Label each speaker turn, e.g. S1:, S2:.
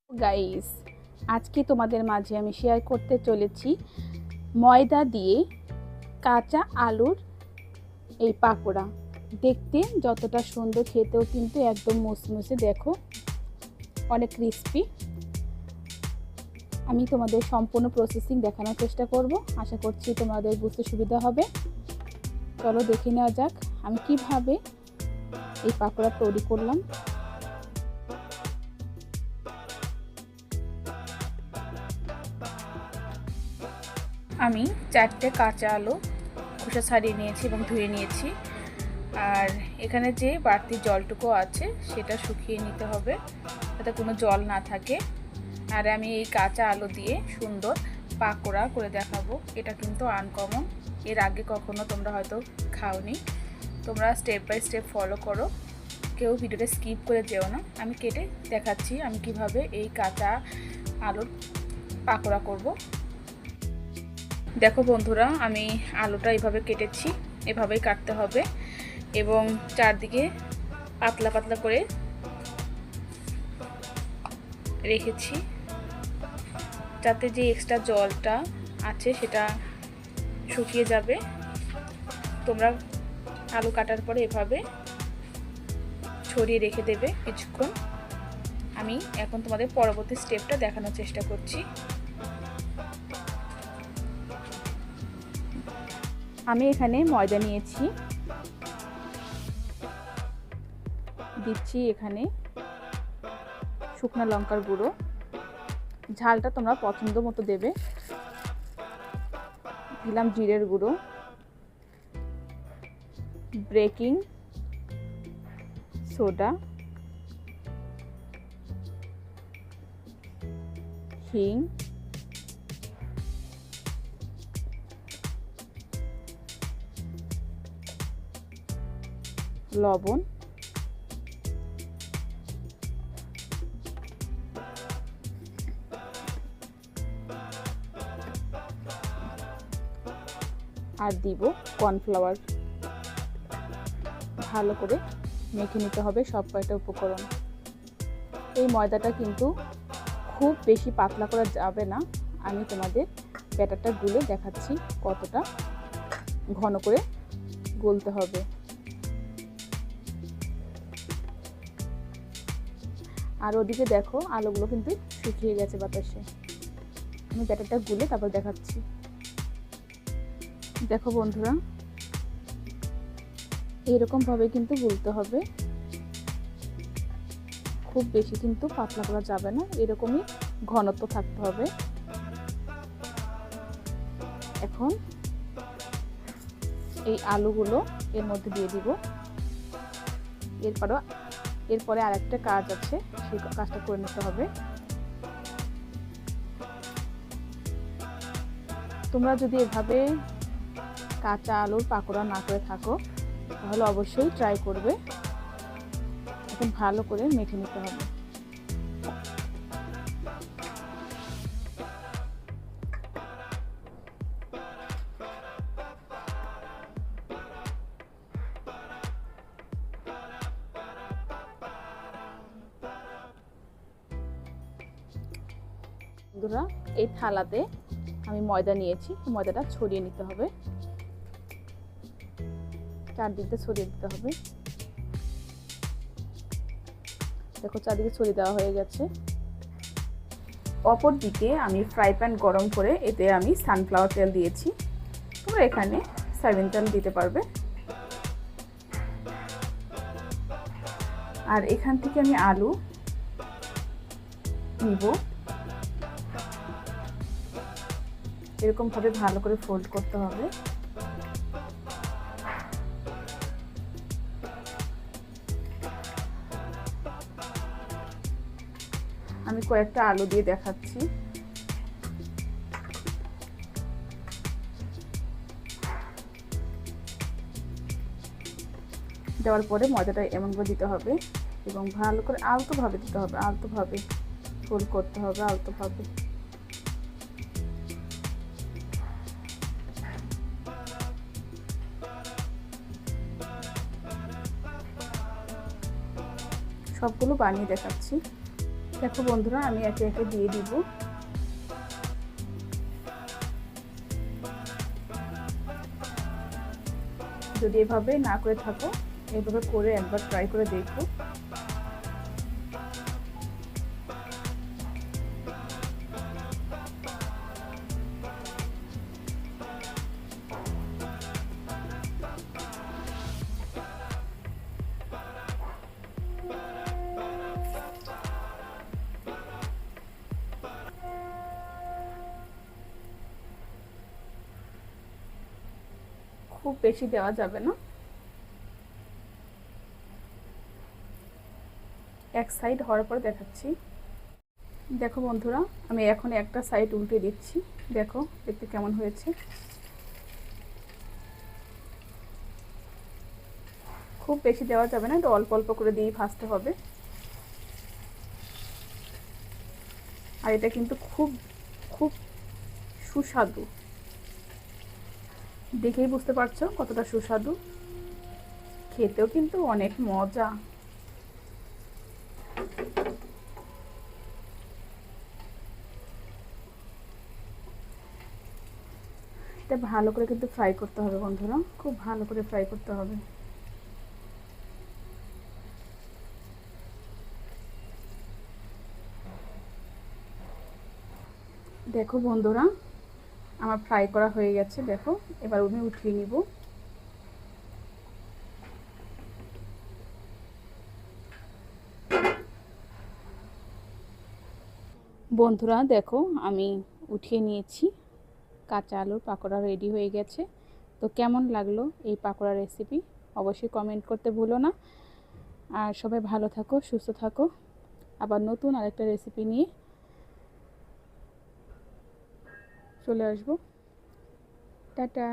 S1: Guys, আজকে তোমাদের মাঝে আমি শেয়ার করতে চলেছি ময়দা দিয়ে কাঁচা আলুর এই পাকোড়া। দেখতে যতটা সুন্দর, খেতেও কিন্তু একদম মুসমুসে, দেখো অনেক ক্রিস্পি। আমি তোমাদের সম্পূর্ণ প্রসেসিং দেখানোর চেষ্টা করব, আশা করছি তোমাদের বুঝতে সুবিধা হবে। চলো দেখে নেওয়া যাক আমি কিভাবে এই পাকোড়া তৈরি করলাম। আমি 4টে কাঁচা আলু খোসা ছাড়িয়ে নিয়েছি এবং ধুয়ে নিয়েছি। আর এখানে যে বাড়তি জলটুকু আছে সেটা শুকিয়ে নিতে হবে, যাতে কোনো জল না থাকে। আর আমি এই কাঁচা আলু দিয়ে সুন্দর পাকোড়া করে দেখাবো। এটা কিন্তু আনকমন, এর আগে কখনো তোমরা হয়তো খাওনি। তোমরা স্টেপ বাই স্টেপ ফলো করো, কেউ ভিডিওটা স্কিপ করে যেও না। আমি কেটে দেখাচ্ছি আমি কিভাবে এই কাঁচা আলুর পাকোড়া করব। দেখো বন্ধুরা, আমি আলুটা এইভাবে কেটেছি, এভাবেই কাটতে হবে এবং চারদিকে পাতলা পাতলা করে রেখেছি, যাতে যে এক্সট্রা জলটা আছে সেটা শুকিয়ে যাবে। তোমরা আলু কাটার পরে এভাবে ছড়িয়ে রেখে দেবে কিছুক্ষণ। আমি এখন তোমাদের পরবর্তী স্টেপটা দেখানোর চেষ্টা করছি। আমি এখানে ময়দা নিয়েছি, দিচ্ছি এখানে শুকনো লঙ্কার গুঁড়ো, ঝালটা তোমরা পছন্দ মতো দেবে। দিলাম জিরের গুঁড়ো, বেকিং সোডা, হিং, লবণ, আর দিব কর্নফ্লাওয়ার। ভালো করে মেখে নিতে হবে সব কয়টা উপকরণ। এই ময়দাটা কিন্তু খুব বেশি পাতলা করা যাবে না, আমি তোমাদের ব্যাটারটা গুলে দেখাচ্ছি কতটা ঘন করে গুলতে হবে। আর ওদিকে দেখো আলুগুলো কিন্তু শুকিয়ে গেছে বাতাসে। আমি ব্যাটারটা গুলে তারপর দেখাচ্ছি। দেখো বন্ধুরা, এইরকমভাবে কিন্তু গুলতে হবে, খুব বেশি কিন্তু পাতলা করা যাবে না, এরকমই ঘনত্ব থাকতে হবে। এখন এই আলুগুলো এর মধ্যে দিয়ে দিব। এরপরে আরেকটা কাজ আছে, সেই কাজটা করে নিতে হবে। তোমরা যদি এভাবে কাঁচা আলুর পাকোড়া না করে থাকো তাহলে অবশ্যই ট্রাই করবে। এখন ভালো করে মেখে নিতে হবে। বন্ধুরা, এই থালাতে আমি ময়দা নিয়েছি, ময়দাটা ছড়িয়ে নিতে হবে, চারদিকে ছড়িয়ে দিতে হবে। দেখো চারদিকে ছড়িয়ে দেওয়া হয়ে গেছে। অপর দিকে আমি ফ্রাই প্যান গরম করে এতে আমি সানফ্লাওয়ার তেল দিয়েছি। তোমরা এখানে সয়াবিন তেল দিতে পারবে। আর এখান থেকে আমি আলু নিব, এরকমভাবে ভালো করে ফোল্ড করতে হবে। আমি কয়েকটা আলু দিয়ে দেখাচ্ছি। দেওয়ার পরে ময়দাটা এমনভাবে দিতে হবে এবং ভালো করে আলতোভাবে দিতে হবে, আলতোভাবে ফোল্ড করতে হবে, আলতোভাবে। সবগুলো বানিয়ে দেখাচ্ছি। দেখো বন্ধুরা, আমি একে একে দিয়ে দিব। যদি এভাবে না করে থাকো, এইভাবে করে একবার ট্রাই করে দেখো। খুব বেশি দেওয়া যাবে না, এক সাইড হওয়ার পর দেখাচ্ছি। দেখো বন্ধুরা, আমি এখন একটা সাইড উল্টে দিচ্ছি। দেখো দেখতে কেমন হয়েছে। খুব বেশি দেওয়া যাবে না, এটা অল্প অল্প করে দিয়ে ভাজতে হবে। আর এটা কিন্তু খুব খুব সুস্বাদু, দেখেই বুঝতে পারছো কতটা সুস্বাদু। খেতেও কিন্তু অনেক মজা। এটা ভালো করে কিন্তু ফ্রাই করতে হবে বন্ধুরা, খুব ভালো করে ফ্রাই করতে হবে। দেখো বন্ধুরা, আমার ফ্রাই করা হয়ে গেছে। দেখো এবার আমি উঠিয়ে নিব। বন্ধুরা দেখো, আমি উঠিয়ে নিয়েছি। কাঁচা আলুর পাকোড়া রেডি হয়ে গেছে। তো কেমন লাগলো এই পাকোড়া রেসিপি অবশ্যই কমেন্ট করতে ভুলো না। আর সবাই ভালো থাকো, সুস্থ থাকো। আবার নতুন আরেকটা রেসিপি নিয়ে চলে আসবো। টাটা।